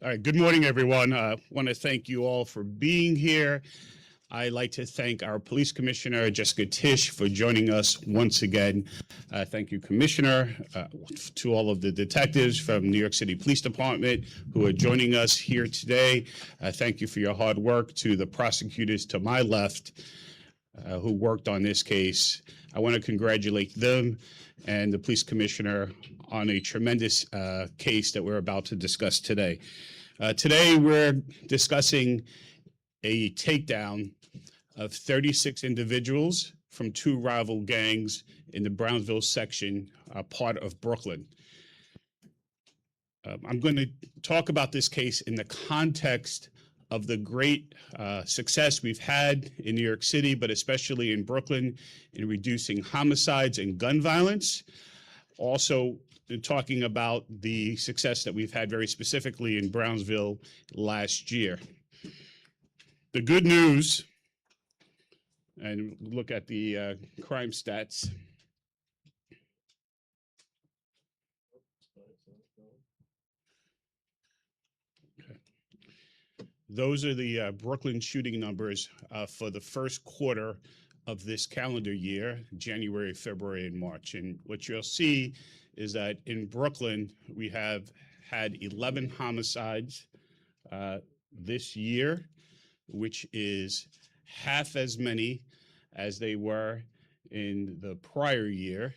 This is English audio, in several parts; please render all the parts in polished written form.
All right, good morning, everyone. I want to thank you all for being here. I'd like to thank our Police Commissioner, Jessica Tisch, for joining us once again. Thank you, Commissioner, to all of the detectives from New York City Police Department who are joining us here today. Thank you for your hard work. To the prosecutors to my left who worked on this case, I want to congratulate them and the Police Commissioner on a tremendous case that we're about to discuss today. Today, we're discussing a takedown of 36 individuals from two rival gangs in the Brownsville section, part of Brooklyn. I'm going to talk about this case in the context of the great success we've had in New York City, but especially in Brooklyn, in reducing homicides and gun violence. Also, talking about the success that we've had very specifically in Brownsville last year. The good news, and look at the crime stats. Okay. Those are the Brooklyn shooting numbers for the first quarter of this calendar year, January, February, and March. And what you'll see is that in Brooklyn, we have had 11 homicides this year, which is half as many as they were in the prior year,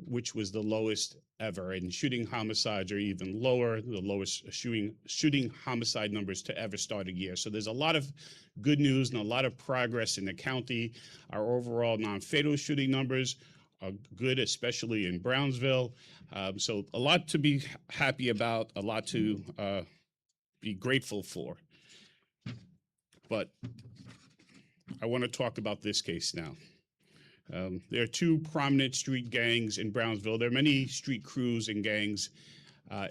which was the lowest ever. And shooting homicides are even lower, the lowest shooting homicide numbers to ever start a year. So there's a lot of good news and a lot of progress in the county. Our overall non-fatal shooting numbers are good, especially in Brownsville. So a lot to be happy about, a lot to be grateful for. But I want to talk about this case now. There are two prominent street gangs in Brownsville. There are many street crews and gangs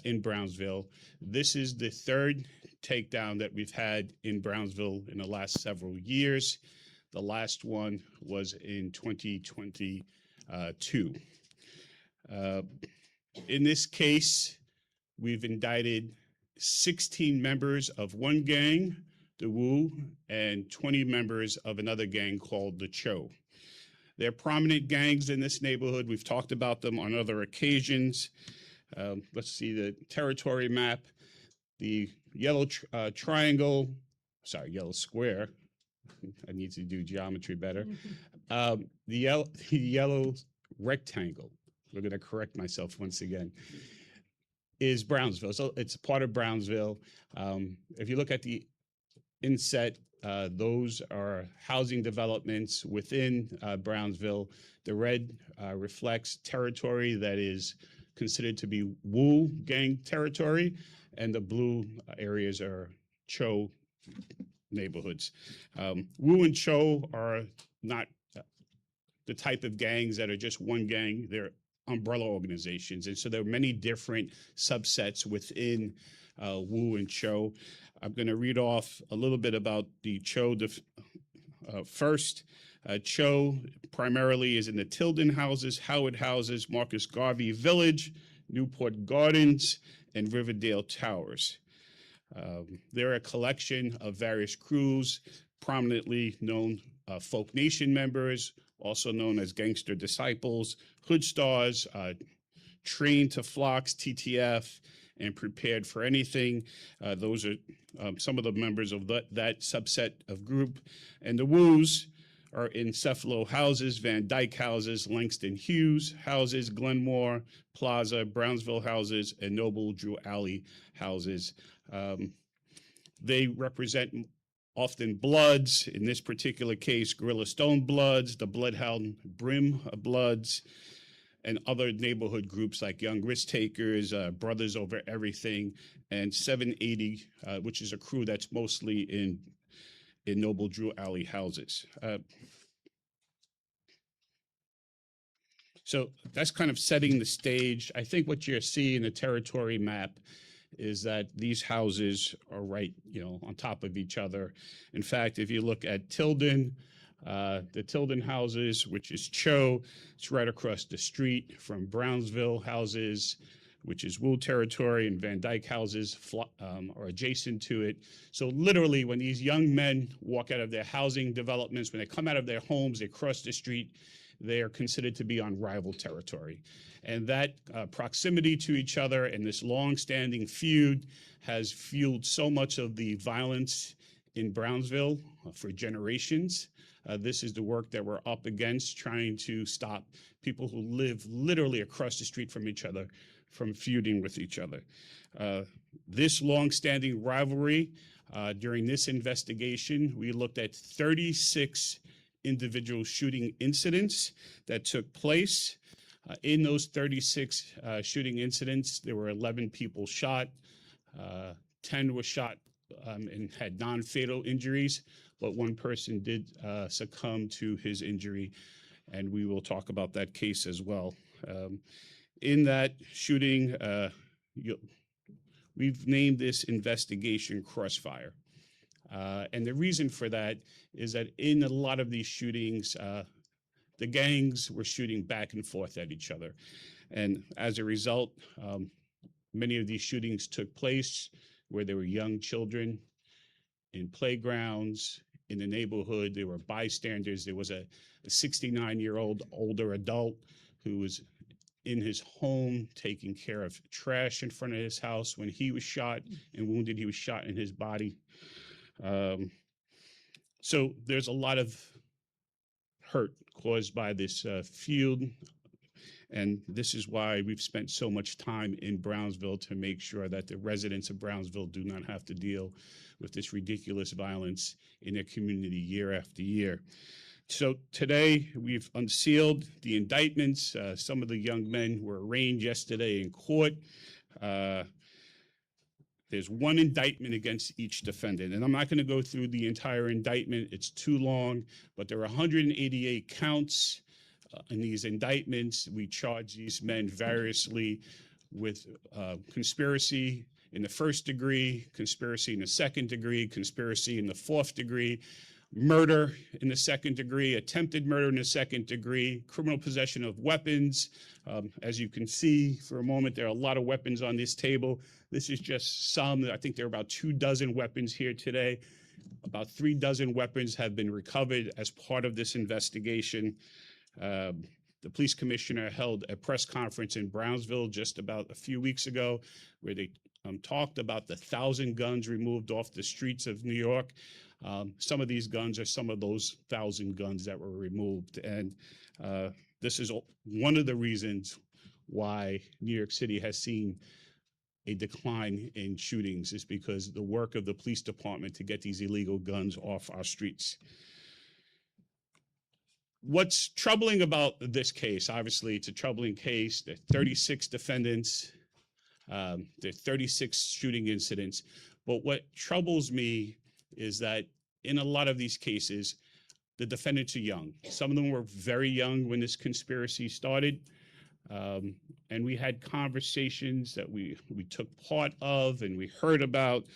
in Brownsville. This is the third takedown that we've had in Brownsville in the last several years. The last one was in 2022. In this case, we've indicted 16 members of one gang, the Wu, and 20 members of another gang called the Cho. They're prominent gangs in this neighborhood. We've talked about them on other occasions. Let's see the territory map. The yellow yellow square. I need to do geometry better. The yellow rectangle, we're going to correct myself once again, is Brownsville. So it's part of Brownsville. If you look at the inset, those are housing developments within Brownsville. The red reflects territory that is considered to be Wu gang territory, and the blue areas are Cho neighborhoods. Wu and Cho are not the type of gangs that are just one gang. They're umbrella organizations, and so there are many different subsets within Wu and Cho. I'm going to read off a little bit about the Cho first. Cho primarily is in the Tilden houses, Howard houses, Marcus Garvey Village, Newport Gardens, and Riverdale Towers. They're a collection of various crews, prominently known Folk Nation members, also known as Gangster Disciples, Hood Stars, Trained to Flocks, TTF, and Prepared for Anything. Those are some of the members of that subset of group. And the Woos are in Cephalo houses, Van Dyke houses, Langston Hughes houses, Glenmore Plaza, Brownsville houses, and Noble Drew Alley houses. They represent often Bloods, in this particular case, Gorilla Stone Bloods, the Bloodhound Brim Bloods, and other neighborhood groups like Young Risk Takers, Brothers Over Everything, and 780, which is a crew that's mostly in Noble Drew Alley houses. So that's kind of setting the stage. I think what you're seeing in the territory map is that these houses are right, on top of each other. In fact, if you look at Tilden, the Tilden houses, which is Cho, it's right across the street from Brownsville houses, which is Wu territory, and Van Dyke houses are adjacent to it. So literally, when these young men walk out of their housing developments, when they come out of their homes, they cross the street, they are considered to be on rival territory. And that proximity to each other and this long-standing feud has fueled so much of the violence in Brownsville for generations. This is the work that we're up against, trying to stop people who live literally across the street from each other from feuding with each other. This long-standing rivalry, during this investigation, we looked at 36 individual shooting incidents that took place. In those 36 shooting incidents, there were 11 people shot, 10 were shot and had non-fatal injuries, but one person did succumb to his injury, and we will talk about that case as well. In that shooting, we've named this investigation Crossfire. And the reason for that is that in a lot of these shootings, the gangs were shooting back and forth at each other. And as a result, many of these shootings took place where there were young children in playgrounds, in the neighborhood. There were bystanders. There was a 69-year-old older adult who was in his home taking care of trash in front of his house when he was shot and wounded. He was shot in his body. So there's a lot of hurt caused by this feud, and this is why we've spent so much time in Brownsville to make sure that the residents of Brownsville do not have to deal with this ridiculous violence in their community year after year. So today we've unsealed the indictments. Some of the young men were arraigned yesterday in court. There's one indictment against each defendant, and I'm not going to go through the entire indictment. It's too long, but there are 188 counts in these indictments. We charge these men variously with conspiracy in the first degree, conspiracy in the second degree, conspiracy in the fourth degree, murder in the second degree, attempted murder in the second degree, criminal possession of weapons. As you can see for a moment, there are a lot of weapons on this table. This is just some. I think there are about 24 weapons here today. About 36 weapons have been recovered as part of this investigation. The police commissioner held a press conference in Brownsville just about a few weeks ago where they talked about the 1,000 guns removed off the streets of New York. Some of these guns are some of those 1,000 guns that were removed. And this is one of the reasons why New York City has seen a decline in shootings, is because the work of the police department to get these illegal guns off our streets. What's troubling about this case, obviously it's a troubling case. There are 36 defendants, there are 36 shooting incidents. But what troubles me is that in a lot of these cases, the defendants are young. Some of them were very young when this conspiracy started. And we had conversations that we took part of and we heard about,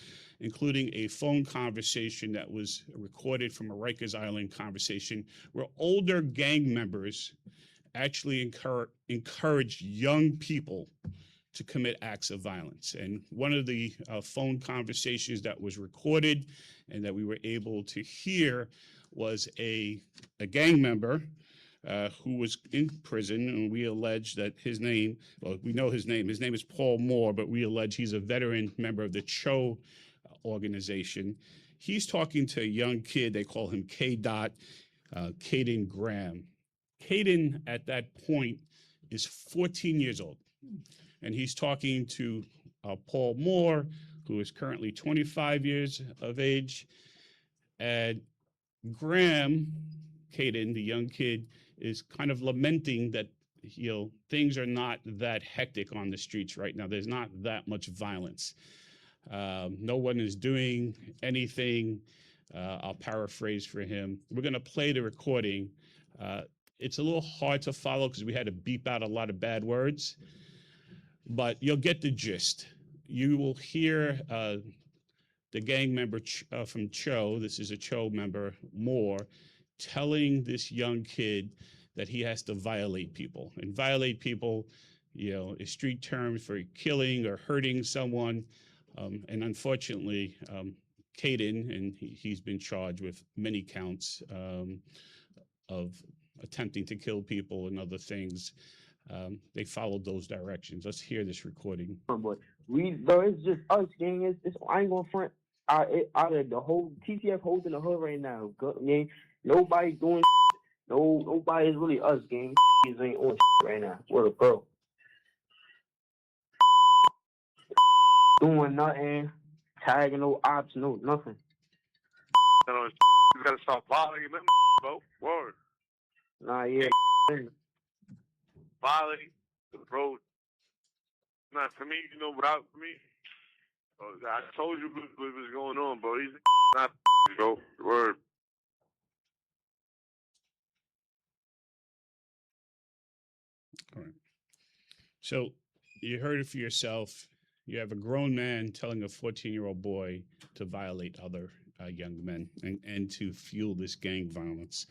including a phone conversation that was recorded from a Rikers Island conversation where older gang members actually encouraged young people to commit acts of violence. And one of the phone conversations that was recorded and that we were able to hear was a gang member who was in prison, and we allege that his name, well, we know his name is Paul Moore, but we allege he's a veteran member of the Cho organization. He's talking to a young kid, they call him K-Dot, Caden Graham. Caden at that point is 14 years old, and he's talking to Paul Moore, who is currently 25 years of age, and Graham, Caden, the young kid, is kind of lamenting that, you know, things are not that hectic on the streets right now. There's not that much violence. No one is doing anything. I'll paraphrase for him. We're going to play the recording. It's a little hard to follow because we had to beep out a lot of bad words, but you'll get the gist. You will hear the gang member from Cho, this is a Cho member, Moore, telling this young kid that he has to violate people. And violate people, a street term for killing or hurting someone. And unfortunately, Caden, and he's been charged with many counts of attempting to kill people and other things. They followed those directions. Let's hear this recording. But bro, it's just us, gang. I ain't gonna front. Out of the whole TCF holding the hood right now, gang. Nobody doing. Nobody is really us, gang. Is ain't on right now. What a bro. Doing nothing, tagging no ops, no nothing. You gotta stop violating them, bro. Word. Nah, yeah. Violating the road. Nah, for me, without me, I told you what was going on, bro. These not, bro. Word. All right. So you heard it for yourself. You have a grown man telling a 14-year-old boy to violate other young men and to fuel this gang violence.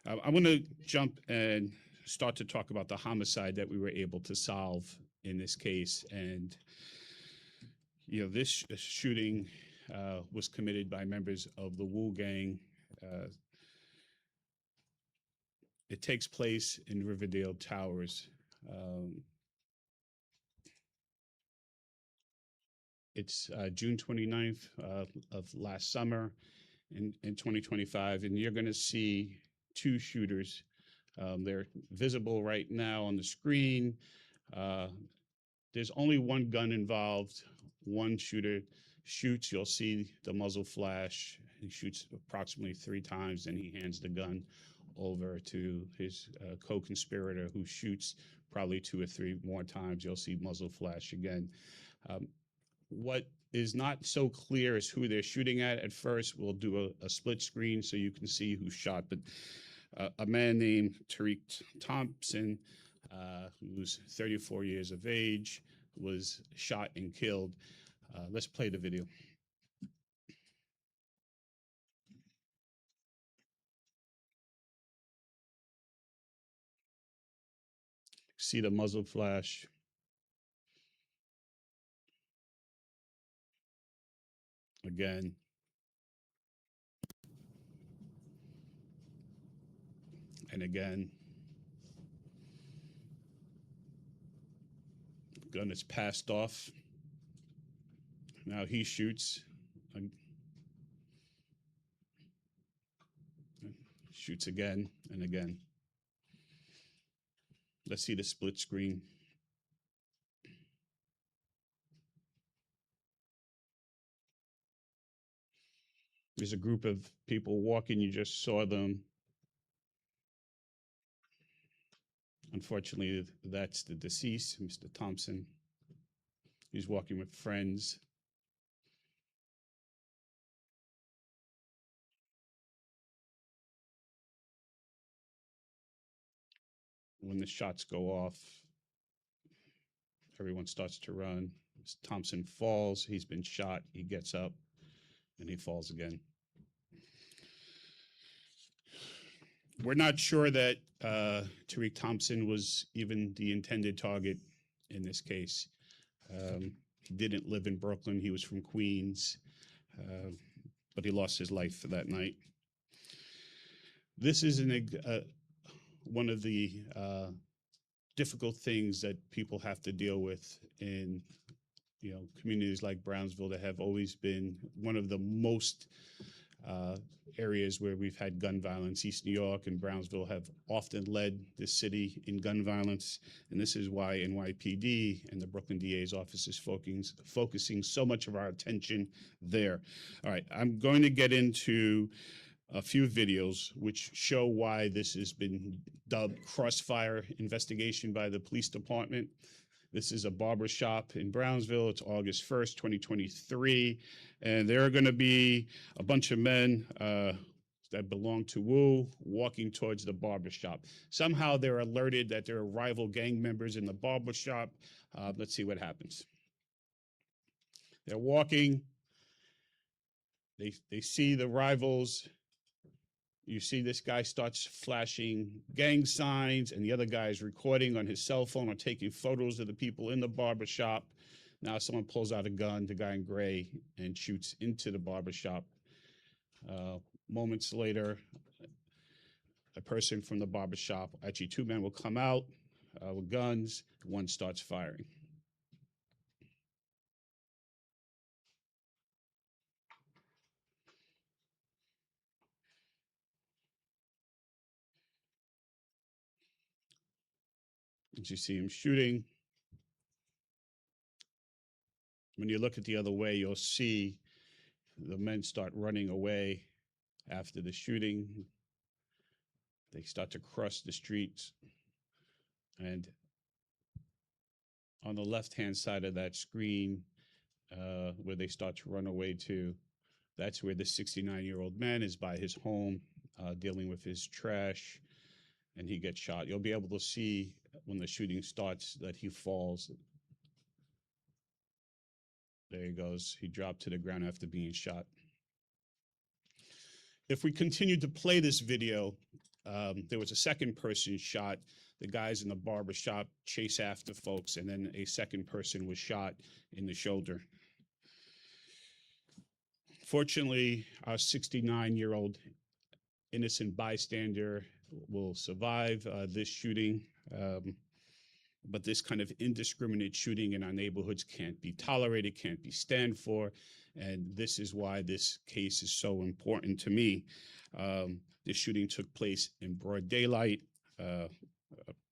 I want to jump and start to talk about the homicide that we were able to solve in this case. And, this shooting was committed by members of the Wu gang. It takes place in Riverdale Towers. It's June 29th of last summer in 2025, and you're going to see two shooters. They're visible right now on the screen. There's only one gun involved. One shooter shoots. You'll see the muzzle flash. He shoots approximately 3 times, and he hands the gun over to his co-conspirator, who shoots probably 2 or 3 more times. You'll see muzzle flash again. What is not so clear is who they're shooting at first. We'll do a split screen so you can see who shot. But a man named Tariq Thompson, who's 34 years of age, was shot and killed. Let's play the video. See the muzzle flash. Again. And again. Gun is passed off. Now he shoots. Shoots again and again. Let's see the split screen. There's a group of people walking. You just saw them. Unfortunately, that's the deceased, Mr. Thompson. He's walking with friends. When the shots go off, everyone starts to run. Mr. Thompson falls. He's been shot. He gets up and he falls again. We're not sure that Tariq Thompson was even the intended target in this case. He didn't live in Brooklyn. He was from Queens, but he lost his life for that night. This is one of the difficult things that people have to deal with in communities like Brownsville that have always been one of the most areas where we've had gun violence. East New York and Brownsville have often led the city in gun violence, and this is why NYPD and the Brooklyn DA's office is focusing so much of our attention there. All right, I'm going to get into a few videos which show why this has been dubbed crossfire investigation by the police department. This is a barber shop in Brownsville. It's August 1st, 2023. And there are going to be a bunch of men that belong to Wu walking towards the barber shop. Somehow they're alerted that there are rival gang members in the barber shop. Let's see what happens. They're walking. They see the rivals. You see this guy starts flashing gang signs, and the other guy is recording on his cell phone or taking photos of the people in the barber shop. Now someone pulls out a gun, the guy in gray, and shoots into the barber shop. Moments later, a person from the barber shop, actually two men will come out with guns. One starts firing. As you see him shooting, when you look at the other way, you'll see the men start running away after the shooting. They start to cross the streets. And on the left-hand side of that screen, where they start to run away to, that's where the 69-year-old man is by his home, dealing with his trash, and he gets shot. You'll be able to see when the shooting starts that he falls. There he goes. He dropped to the ground after being shot. If we continue to play this video, there was a second person shot. The guys in the barber shop chase after folks, and then a second person was shot in the shoulder. Fortunately, our 69-year-old innocent bystander will survive this shooting. But this kind of indiscriminate shooting in our neighborhoods can't be tolerated, can't be stand for. And this is why this case is so important to me. This shooting took place in broad daylight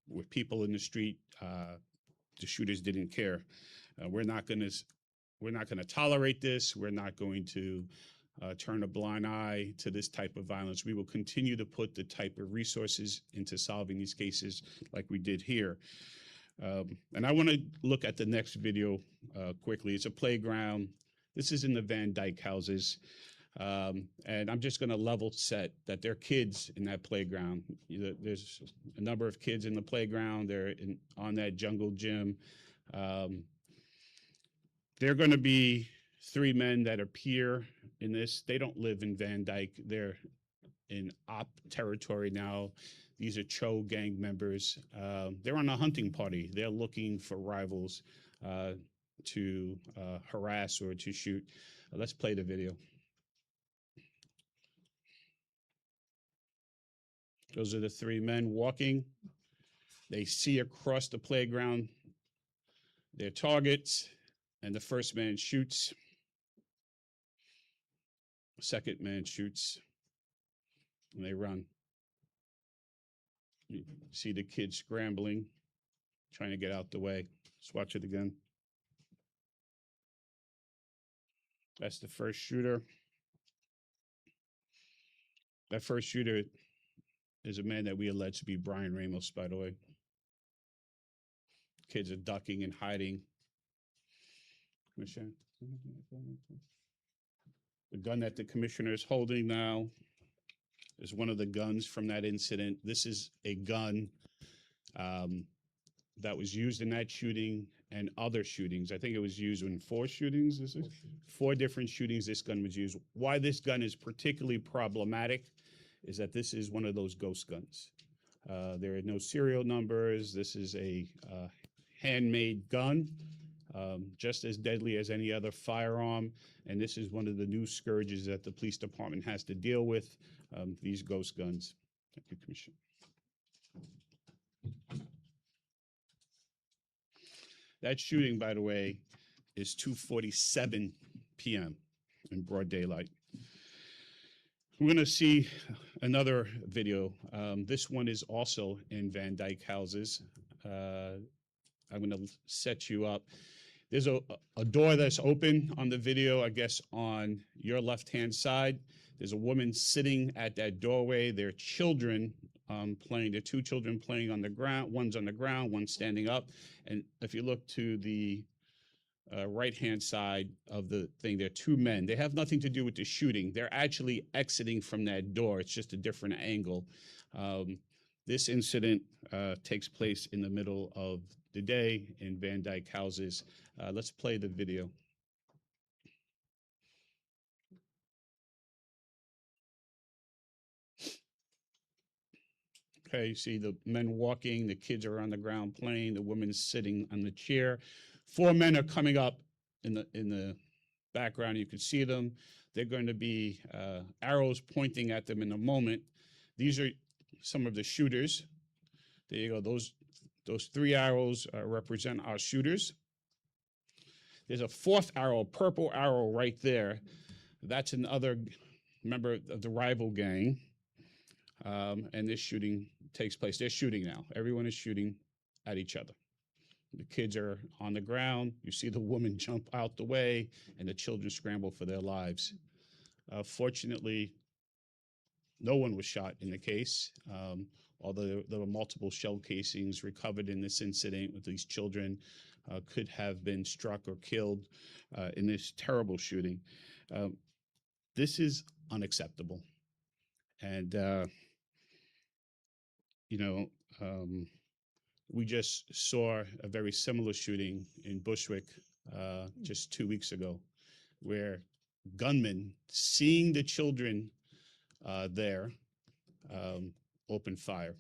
with people in the street. The shooters didn't care. We're not going to tolerate this. We're not going to turn a blind eye to this type of violence. We will continue to put the type of resources into solving these cases like we did here. And I want to look at the next video quickly. It's a playground. This is in the Van Dyke houses. And I'm just going to level set that there are kids in that playground. There's a number of kids in the playground. They're on that jungle gym. They're going to be three men that appear in this. They don't live in Van Dyke. They're in op territory now. These are Cho gang members. They're on a hunting party. They're looking for rivals to harass or to shoot. Let's play the video. Those are the three men walking. They see across the playground their targets, and the first man shoots. The second man shoots, and they run. You see the kid scrambling, trying to get out the way. Let's watch it again. That's the first shooter. That first shooter is a man that we allege to be Brian Ramos, by the way. Kids are ducking and hiding. Commissioner? The gun that the commissioner is holding now is one of the guns from that incident. This is a gun that was used in that shooting and other shootings. I think it was used in 4 shootings. Is it? 4 different shootings this gun was used. Why this gun is particularly problematic is that this is one of those ghost guns. There are no serial numbers. This is a handmade gun, just as deadly as any other firearm. And this is one of the new scourges that the police department has to deal with, these ghost guns. Thank you, Commissioner. That shooting, by the way, is 2:47 p.m. in broad daylight. We're going to see another video. This one is also in Van Dyke houses. I'm going to set you up. There's a door that's open on the video, I guess, on your left-hand side. There's a woman sitting at that doorway. There are children playing. There are 2 children playing on the ground. One's on the ground, one's standing up. And if you look to the right-hand side of the thing, there are 2 men. They have nothing to do with the shooting. They're actually exiting from that door. It's just a different angle. This incident takes place in the middle of the day in Van Dyke houses. Let's play the video. Okay, you see the men walking, the kids are on the ground playing, the woman's sitting on the chair. 4 men are coming up in the background. You can see them. They're going to be arrows pointing at them in a moment. These are some of the shooters. There you go. Those 3 arrows represent our shooters. There's a 4th arrow, purple arrow right there. That's another member of the rival gang. And this shooting takes place. They're shooting now. Everyone is shooting at each other. The kids are on the ground. You see the woman jump out the way, and the children scramble for their lives. Fortunately, no one was shot in the case, although there were multiple shell casings recovered in this incident with these children could have been struck or killed in this terrible shooting. This is unacceptable. And, we just saw a very similar shooting in Bushwick just 2 weeks ago, where gunmen, seeing the children there, opened fire.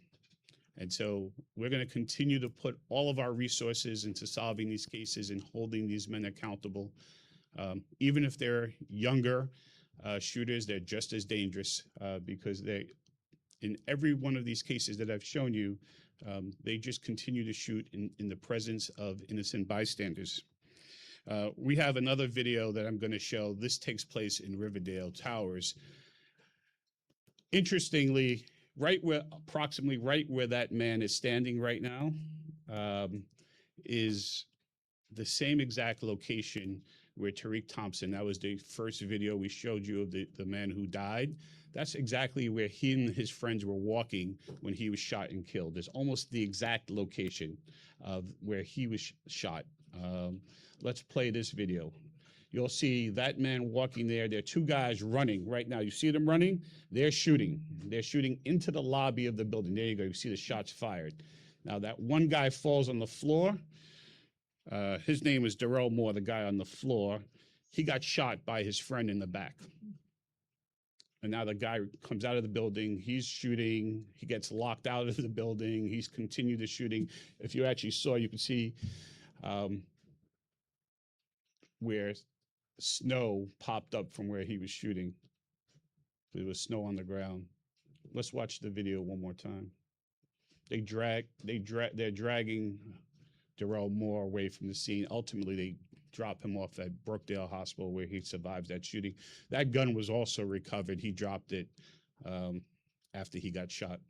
And so we're going to continue to put all of our resources into solving these cases and holding these men accountable. Even if they're younger shooters, they're just as dangerous because in every one of these cases that I've shown you, they just continue to shoot in the presence of innocent bystanders. We have another video that I'm going to show. This takes place in Riverdale Towers. Interestingly, approximately right where that man is standing right now, is the same exact location where Tariq Thompson, that was the first video we showed you of the man who died. That's exactly where he and his friends were walking when he was shot and killed. It's almost the exact location of where he was shot. Let's play this video. You'll see that man walking there. There are 2 guys running right now. You see them running? They're shooting. They're shooting into the lobby of the building. There you go. You see the shots fired. Now that one guy falls on the floor. His name is Darrell Moore, the guy on the floor. He got shot by his friend in the back. And now the guy comes out of the building. He's shooting. He gets locked out of the building. He's continued the shooting. If you actually saw, you can see where snow popped up from where he was shooting. There was snow on the ground. Let's watch the video one more time. They're dragging Darrell Moore away from the scene. Ultimately, they drop him off at Brookdale Hospital where he survives that shooting. That gun was also recovered. He dropped it after he got shot.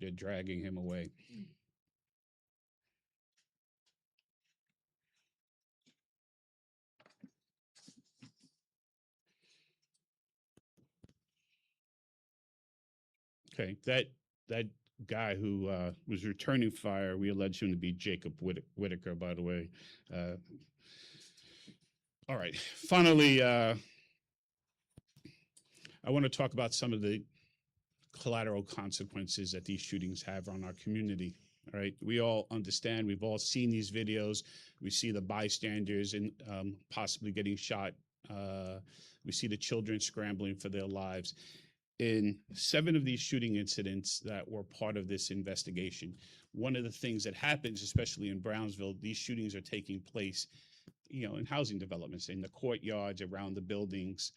They're dragging him away. Okay, that guy who was returning fire, we allege him to be Jacob Whitaker, by the way. All right, finally, I want to talk about some of the collateral consequences that these shootings have on our community. All right, we all understand, we've all seen these videos. We see the bystanders and possibly getting shot. We see the children scrambling for their lives. In 7 of these shooting incidents that were part of this investigation, one of the things that happens, especially in Brownsville, these shootings are taking place, in housing developments, in the courtyards, around the buildings.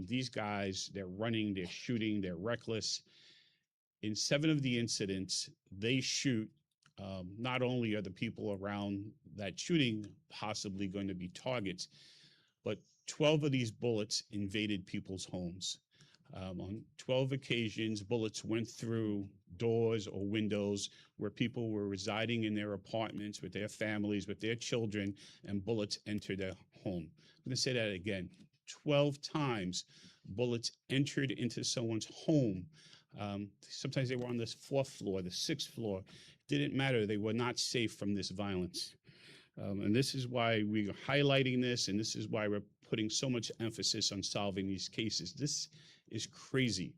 These guys, they're running, they're shooting, they're reckless. In 7 of the incidents, they shoot. Not only are the people around that shooting possibly going to be targets, but 12 of these bullets invaded people's homes. On 12 occasions, bullets went through doors or windows where people were residing in their apartments with their families, with their children, and bullets entered their home. I'm going to say that again. 12 times bullets entered into someone's home. Sometimes they were on the 4th floor, the 6th floor. Didn't matter. They were not safe from this violence. And this is why we're highlighting this, and this is why we're putting so much emphasis on solving these cases. This is crazy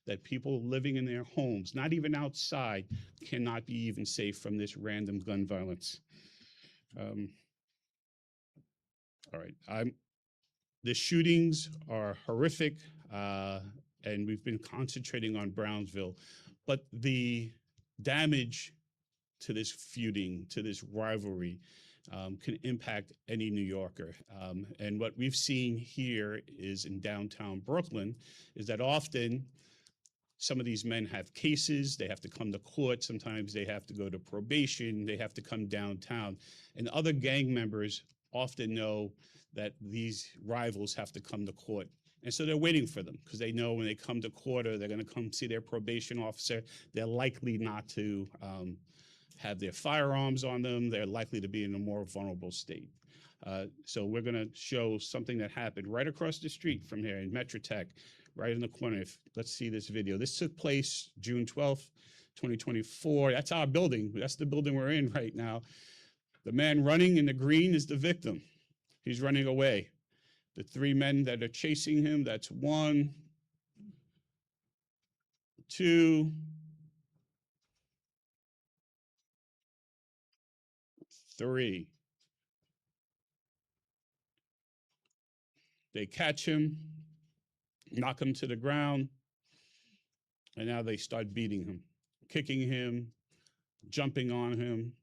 that people living in their homes, not even outside, cannot be even safe from this random gun violence. All right, the shootings are horrific, and we've been concentrating on Brownsville, but the damage to this feuding, to this rivalry, can impact any New Yorker. And what we've seen here is in downtown Brooklyn is that often some of these men have cases, they have to come to court, sometimes they have to go to probation, they have to come downtown. And other gang members often know that these rivals have to come to court. And so they're waiting for them because they know when they come to court or they're going to come see their probation officer, they're likely not to have their firearms on them. They're likely to be in a more vulnerable state. So we're going to show something that happened right across the street from here in Metrotech, right in the corner. Let's see this video. This took place June 12th, 2024. That's our building. That's the building we're in right now. The man running in the green is the victim. He's running away. The three men that are chasing him, that's 1, 2, 3. They catch him, knock him to the ground, and now they start beating him, kicking him, jumping on him.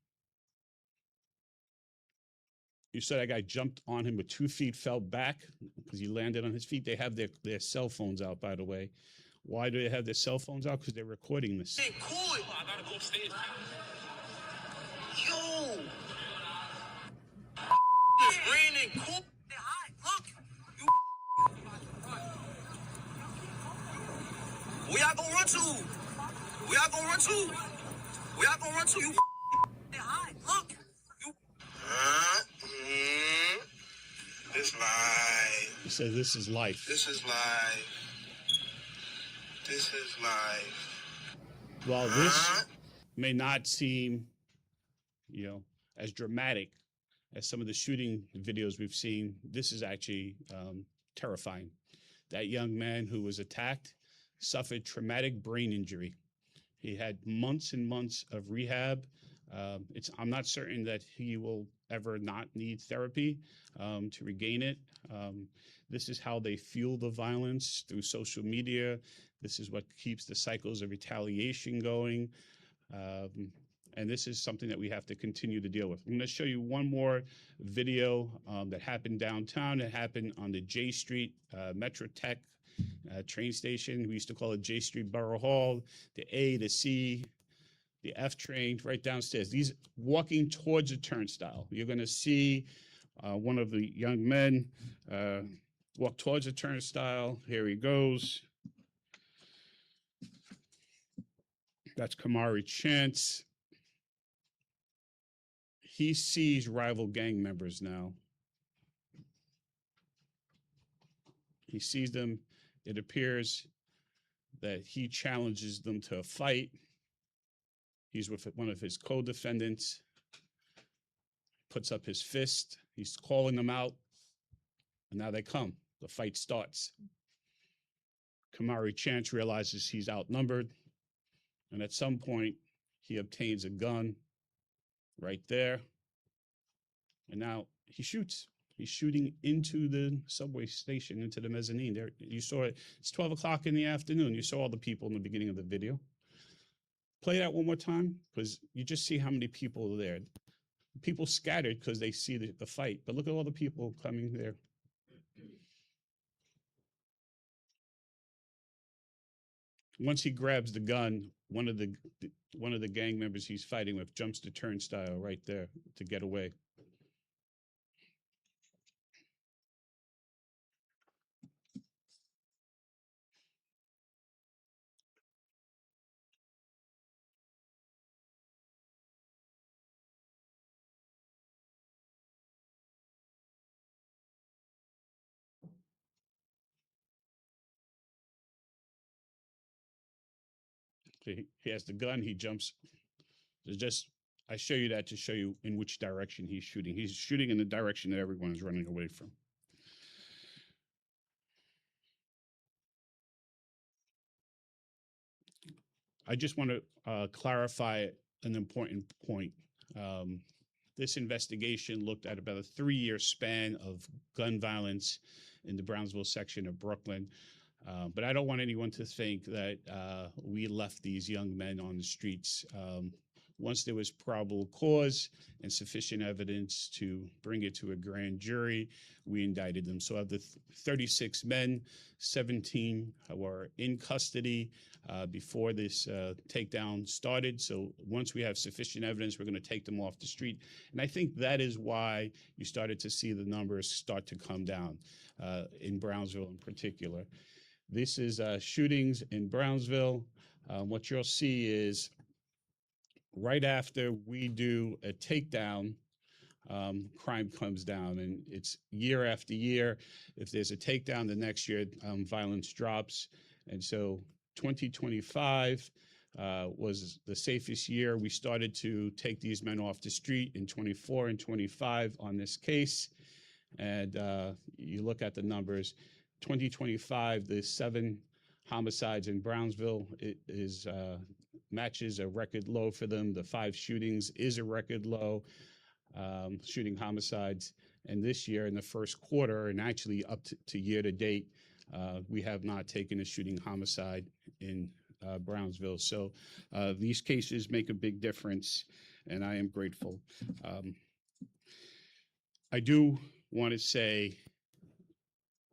You said that guy jumped on him with 2 feet, fell back because he landed on his feet. They have their cell phones out, by the way. Why do they have their cell phones out? Because they're recording this. Hey, cool. I gotta go upstairs. Yo. It's raining. Cool. Look. Where y'all gonna run to? Where y'all gonna run to? Where y'all gonna run to? You look. You. This life. He says this is life. This is life. This is life. While this may not seem, as dramatic as some of the shooting videos we've seen, this is actually terrifying. That young man who was attacked suffered traumatic brain injury. He had months and months of rehab. I'm not certain that he will ever not need therapy to regain it. This is how they fuel the violence through social media. This is what keeps the cycles of retaliation going. And this is something that we have to continue to deal with. I'm going to show you one more video that happened downtown. It happened on the J Street Metrotech train station. We used to call it J Street Borough Hall. The A, the C, the F train right downstairs. These walking towards the turnstile. You're going to see one of the young men walk towards the turnstile. Here he goes. That's Kamari Chance. He sees rival gang members now. He sees them. It appears that he challenges them to a fight. He's with one of his co-defendants, puts up his fist. He's calling them out. And now they come. The fight starts. Kamari Chance realizes he's outnumbered. And at some point, he obtains a gun right there. And now he shoots. He's shooting into the subway station, into the mezzanine. There, you saw it. It's 12 o'clock in the afternoon. You saw all the people in the beginning of the video. Play that one more time, because you just see how many people are there. People scattered because they see the fight. But look at all the people coming there. Once he grabs the gun, one of the gang members he's fighting with jumps the turnstile right there to get away. So he has the gun, he jumps. I show you that to show you in which direction he's shooting. He's shooting in the direction that everyone is running away from. I just want to clarify an important point. This investigation looked at about a 3-year span of gun violence in the Brownsville section of Brooklyn. But I don't want anyone to think that we left these young men on the streets. Once there was probable cause and sufficient evidence to bring it to a grand jury, we indicted them. So of the 36 men, 17 were in custody before this takedown started. So once we have sufficient evidence, we're going to take them off the street. And I think that is why you started to see the numbers start to come down in Brownsville in particular. This is shootings in Brownsville. What you'll see is right after we do a takedown, crime comes down, and it's year after year. If there's a takedown, the next year violence drops. And so 2025 was the safest year. We started to take these men off the street in 24 and 25 on this case. And you look at the numbers, 2025, the 7 homicides in Brownsville matches a record low for them. The 5 shootings is a record low, shooting homicides. And this year in the first quarter, and actually up to year to date, we have not taken a shooting homicide in Brownsville. So these cases make a big difference, and I am grateful. I do want to say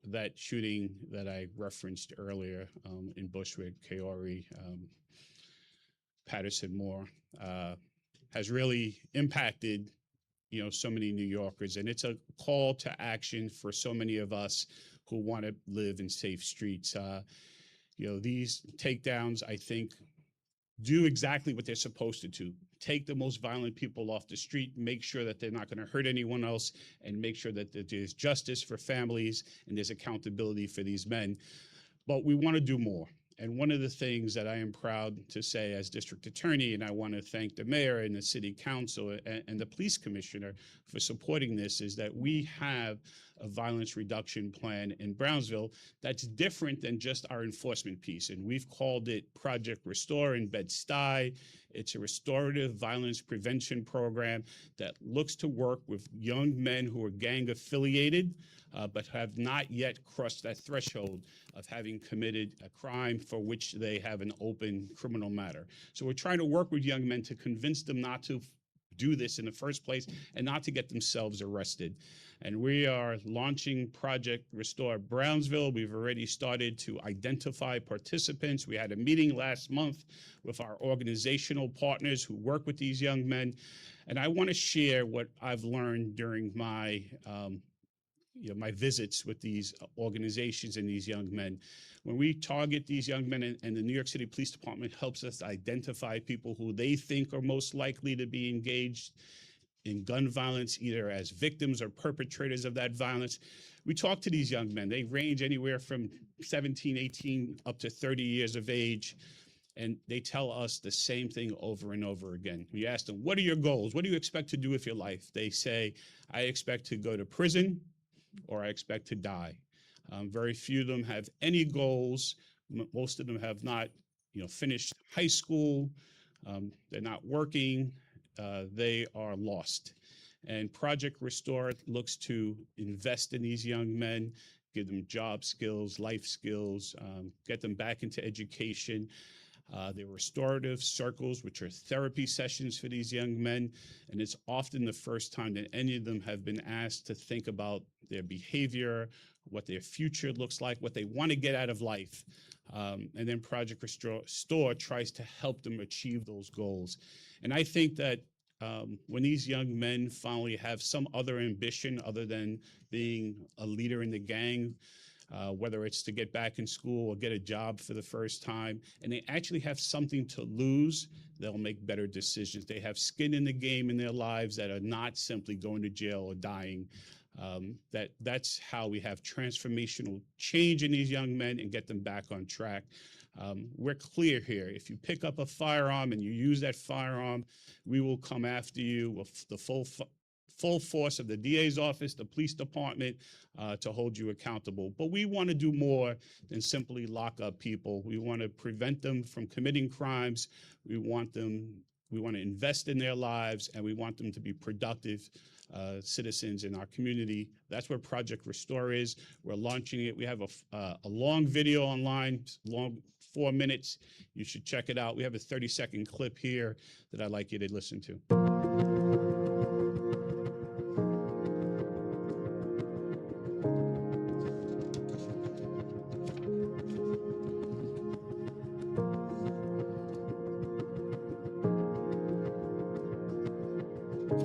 that shooting that I referenced earlier in Bushwick, Kaori, Patterson Moore, has really impacted, so many New Yorkers. And it's a call to action for so many of us who want to live in safe streets. These takedowns, I think, do exactly what they're supposed to do. Take the most violent people off the street, make sure that they're not going to hurt anyone else, and make sure that there's justice for families and there's accountability for these men. But we want to do more. And one of the things that I am proud to say as district attorney, and I want to thank the mayor and the city council and the police commissioner for supporting this, is that we have a violence reduction plan in Brownsville that's different than just our enforcement piece. And we've called it Project Restore in Bed-Stuy. It's a restorative violence prevention program that looks to work with young men who are gang affiliated, but have not yet crossed that threshold of having committed a crime for which they have an open criminal matter. So we're trying to work with young men to convince them not to do this in the first place and not to get themselves arrested. And we are launching Project Restore Brownsville. We've already started to identify participants. We had a meeting last month with our organizational partners who work with these young men. And I want to share what I've learned during my my visits with these organizations and these young men. When we target these young men, and the New York City Police Department helps us identify people who they think are most likely to be engaged in gun violence, either as victims or perpetrators of that violence. We talk to these young men. They range anywhere from 17, 18, up to 30 years of age. And they tell us the same thing over and over again. We ask them, what are your goals? What do you expect to do with your life? They say, I expect to go to prison, or I expect to die. Very few of them have any goals. Most of them have not, finished high school. They're not working. They are lost. And Project Restore looks to invest in these young men, give them job skills, life skills, get them back into education. There are restorative circles, which are therapy sessions for these young men. And it's often the first time that any of them have been asked to think about their behavior, what their future looks like, what they want to get out of life. And then Project Restore tries to help them achieve those goals. And I think that when these young men finally have some other ambition other than being a leader in the gang, whether it's to get back in school or get a job for the first time, and they actually have something to lose, they'll make better decisions. They have skin in the game in their lives that are not simply going to jail or dying. That's how we have transformational change in these young men and get them back on track. We're clear here. If you pick up a firearm and you use that firearm, we will come after you with the full force of the DA's office, the police department, to hold you accountable. But we want to do more than simply lock up people. We want to prevent them from committing crimes. We want them We want to invest in their lives, and we want them to be productive citizens in our community. That's what Project Restore is. We're launching it. We have a long video online, long 4 minutes. You should check it out. We have a 30-second clip here that I'd like you to listen to.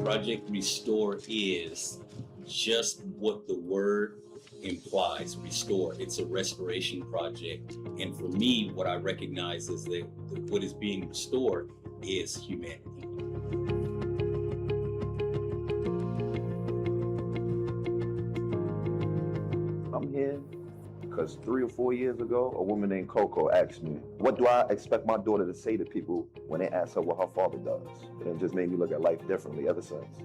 Project Restore is just what the word implies, restore. It's a restoration project. And for me, what I recognize is that what is being restored is humanity. I'm here because 3 or 4 years ago, a woman named Coco asked me, what do I expect my daughter to say to people when they ask her what her father does? And it just made me look at life differently ever since.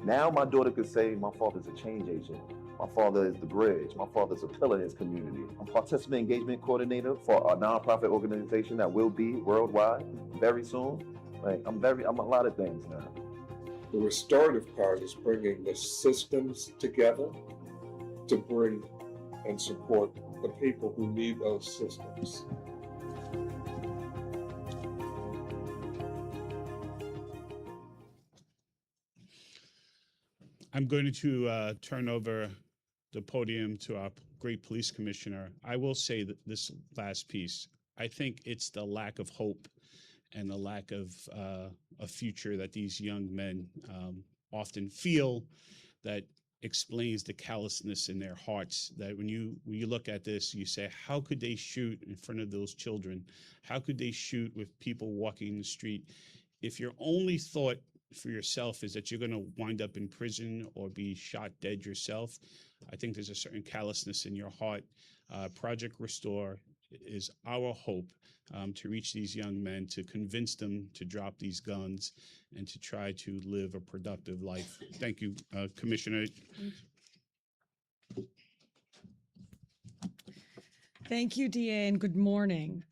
Now my daughter could say, my father's a change agent. My father is the bridge. My father's a pillar in his community. I'm participant engagement coordinator for a nonprofit organization that will be worldwide very soon. I'm a lot of things now. The restorative part is bringing the systems together to bring and support the people who need those systems. I'm going to turn over the podium to our great police commissioner. I will say that this last piece, I think it's the lack of hope and the lack of a future that these young men often feel that explains the callousness in their hearts. That when you look at this, you say, how could they shoot in front of those children? How could they shoot with people walking the street? If your only thought for yourself is that you're going to wind up in prison or be shot dead yourself, I think there's a certain callousness in your heart. Project Restore is our hope to reach these young men, to convince them to drop these guns and to try to live a productive life. Thank you, Commissioner. Thank you, DA, and good morning.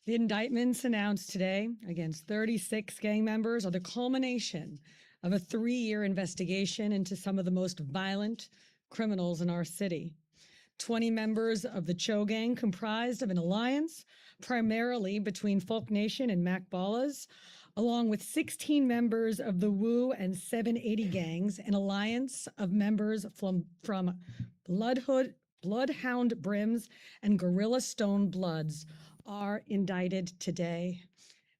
The indictments announced today against 36 gang members are the culmination of a 3-year investigation into some of the most violent criminals in our city. 20 members of the Cho gang, comprised of an alliance primarily between Folk Nation and Mac Ballas, along with 16 members of the Wu and 780 gangs, an alliance of members from Bloodhound Brims and Gorilla Stone Bloods, are indicted today.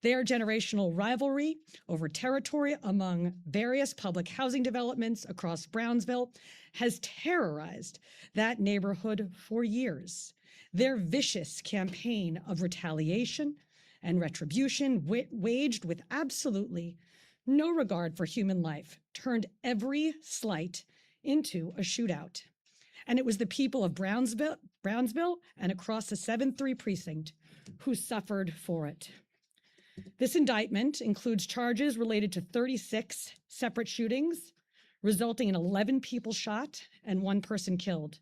Their generational rivalry over territory among various public housing developments across Brownsville has terrorized that neighborhood for years. Their vicious campaign of retaliation and retribution, waged with absolutely no regard for human life, turned every slight into a shootout. And it was the people of Brownsville and across the 7-3 precinct who suffered for it. This indictment includes charges related to 36 separate shootings, resulting in 11 people shot and 1 person killed.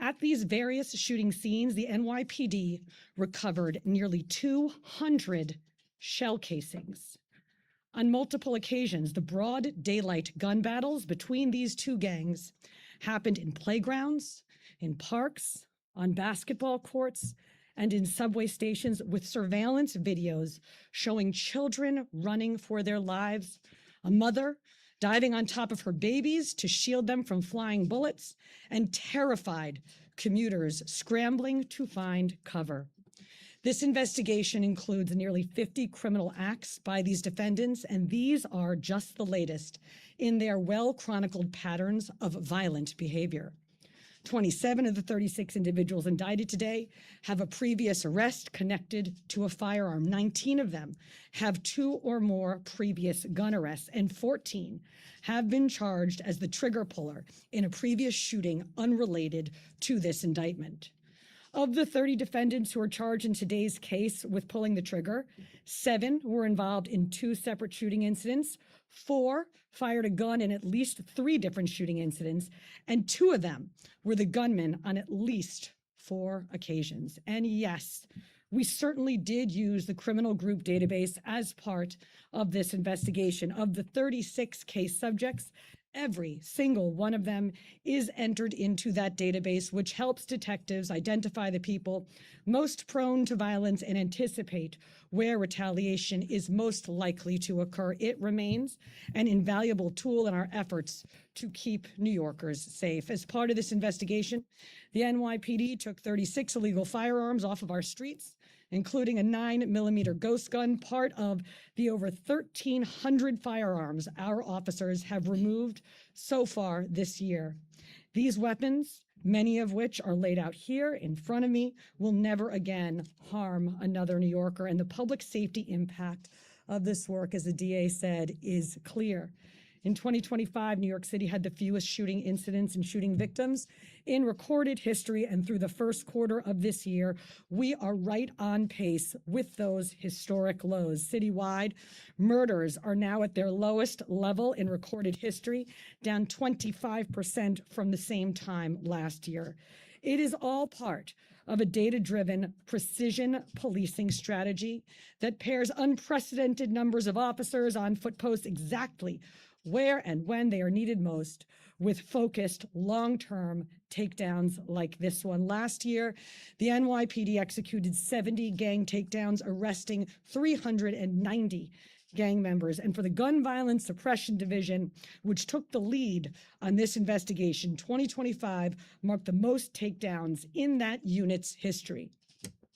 At these various shooting scenes, the NYPD recovered nearly 200 shell casings. On multiple occasions, the broad daylight gun battles between these two gangs happened in playgrounds, in parks, on basketball courts, and in subway stations, with surveillance videos showing children running for their lives, a mother diving on top of her babies to shield them from flying bullets, and terrified commuters scrambling to find cover. This investigation includes nearly 50 criminal acts by these defendants, and these are just the latest in their well-chronicled patterns of violent behavior. 27 of the 36 individuals indicted today have a previous arrest connected to a firearm. 19 of them have 2 or more previous gun arrests, and 14 have been charged as the trigger puller in a previous shooting unrelated to this indictment. Of the 30 defendants who are charged in today's case with pulling the trigger, 7 were involved in 2 separate shooting incidents, 4 fired a gun in at least 3 different shooting incidents, and 2 of them were the gunmen on at least 4 occasions. And yes, We certainly did use the criminal group database as part of this investigation. Of the 36 case subjects, every single one of them is entered into that database, which helps detectives identify the people most prone to violence and anticipate where retaliation is most likely to occur. It remains an invaluable tool in our efforts to keep New Yorkers safe. As part of this investigation, the NYPD took 36 illegal firearms off of our streets, including a 9mm ghost gun, part of the over 1,300 firearms our officers have removed so far this year. These weapons, many of which are laid out here in front of me, will never again harm another New Yorker. And the public safety impact of this work, as the DA said, is clear. In 2025, New York City had the fewest shooting incidents and shooting victims in recorded history. And through the first quarter of this year, we are right on pace with those historic lows. Citywide, murders are now at their lowest level in recorded history, down 25% from the same time last year. It is all part of a data-driven precision policing strategy that pairs unprecedented numbers of officers on foot posts exactly where and when they are needed most, with focused long-term takedowns like this one. Last year, the NYPD executed 70 gang takedowns, arresting 390 gang members. And for the Gun Violence Suppression Division, which took the lead on this investigation, 2025 marked the most takedowns in that unit's history.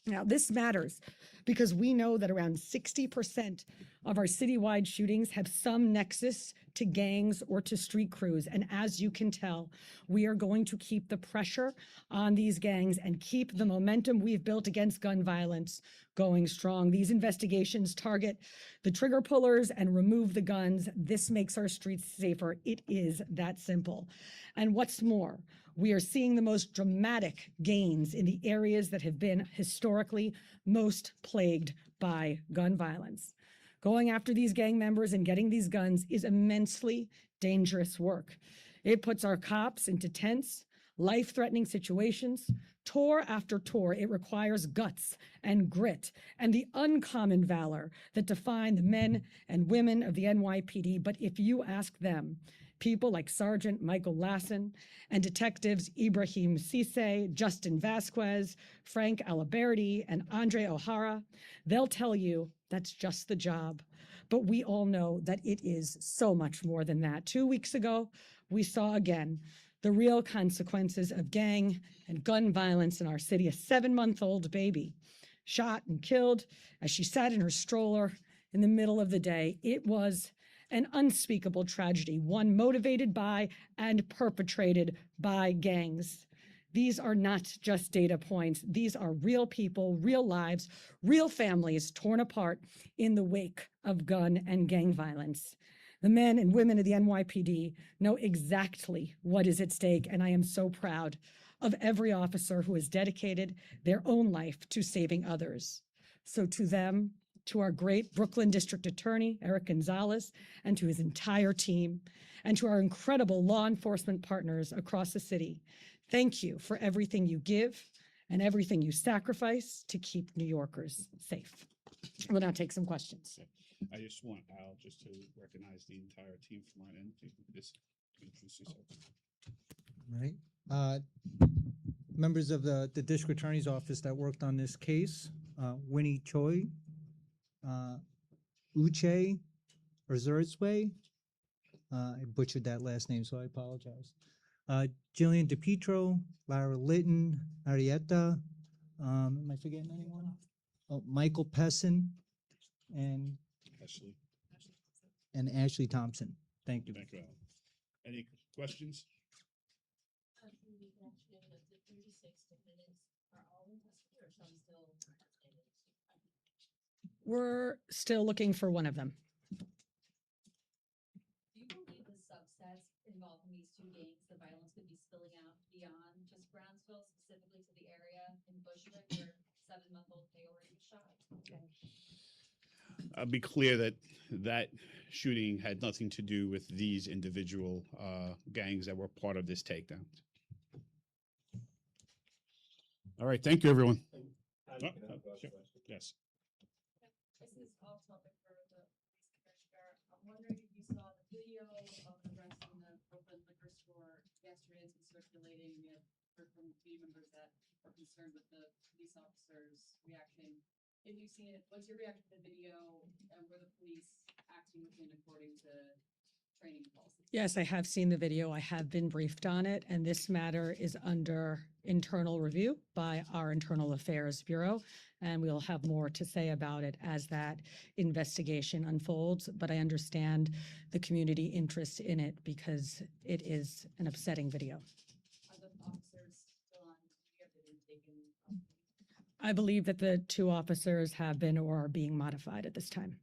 Now, this matters because we know that around 60% of our citywide shootings have some nexus to gangs or to street crews. And as you can tell, we are going to keep the pressure on these gangs and keep the momentum we've built against gun violence going strong. These investigations target the trigger pullers and remove the guns. This makes our streets safer. It is that simple. And what's more, we are seeing the most dramatic gains in the areas that have been historically most plagued by gun violence. Going after these gang members and getting these guns is immensely dangerous work. It puts our cops into tense, life-threatening situations. Tour after tour, it requires guts and grit and the uncommon valor that define the men and women of the NYPD. But if you ask them, people like Sergeant Michael Lassen and detectives Ibrahim Cisse, Justin Vasquez, Frank Aliberti, and Andre O'Hara, they'll tell you that's just the job. But we all know that it is so much more than that. 2 weeks ago, we saw again the real consequences of gang and gun violence in our city. A 7-month-old baby shot and killed as she sat in her stroller in the middle of the day. It was an unspeakable tragedy, one motivated by and perpetrated by gangs. These are not just data points. These are real people, real lives, real families torn apart in the wake of gun and gang violence. The men and women of the NYPD know exactly what is at stake, and I am so proud of every officer who has dedicated their own life to saving others. So to them, to our great Brooklyn District Attorney, Eric Gonzalez, and to his entire team, and to our incredible law enforcement partners across the city, thank you for everything you give and everything you sacrifice to keep New Yorkers safe. We'll now take some questions. I just want Al just to recognize the entire team from our end. Just introduce yourself. All right. Members of the district attorney's office that worked on this case, Winnie Choi, Uche Erzuritswe, I butchered that last name, so I apologize. Jillian DePietro, Lara Litton, Arietta, am I forgetting anyone? Oh, Michael Pessin, and Ashley Thompson. Thank you. Thank you, Al. Any questions? We're still looking for one of them. Do you believe the subsets involved in these two gangs, the violence could be spilling out beyond just Brownsville, specifically to the area in Bushwick where 7-month-old Peori was shot? I'll be clear that that shooting had nothing to do with these individual gangs that were part of this takedown. All right, thank you, everyone. How Oh, sure. Yes. This is off topic for the police commissioner. I'm wondering if you saw the video of the arrest in the Brooklyn liquor store yesterday. It's been circulating. We have heard from community members that are concerned with the police officers' reaction. If you've seen it, what's your reaction to the video, and were the police acting within according to training policies? Yes, I have seen the video. I have been briefed on it, and this matter is under internal review by our Internal Affairs Bureau, and we'll have more to say about it as that investigation unfolds. But I understand the community interest in it because it is an upsetting video. Are the officers still on duty? Have they been taken off duty? I believe that the two officers have been or are being modified at this time.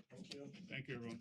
Thank you, everyone.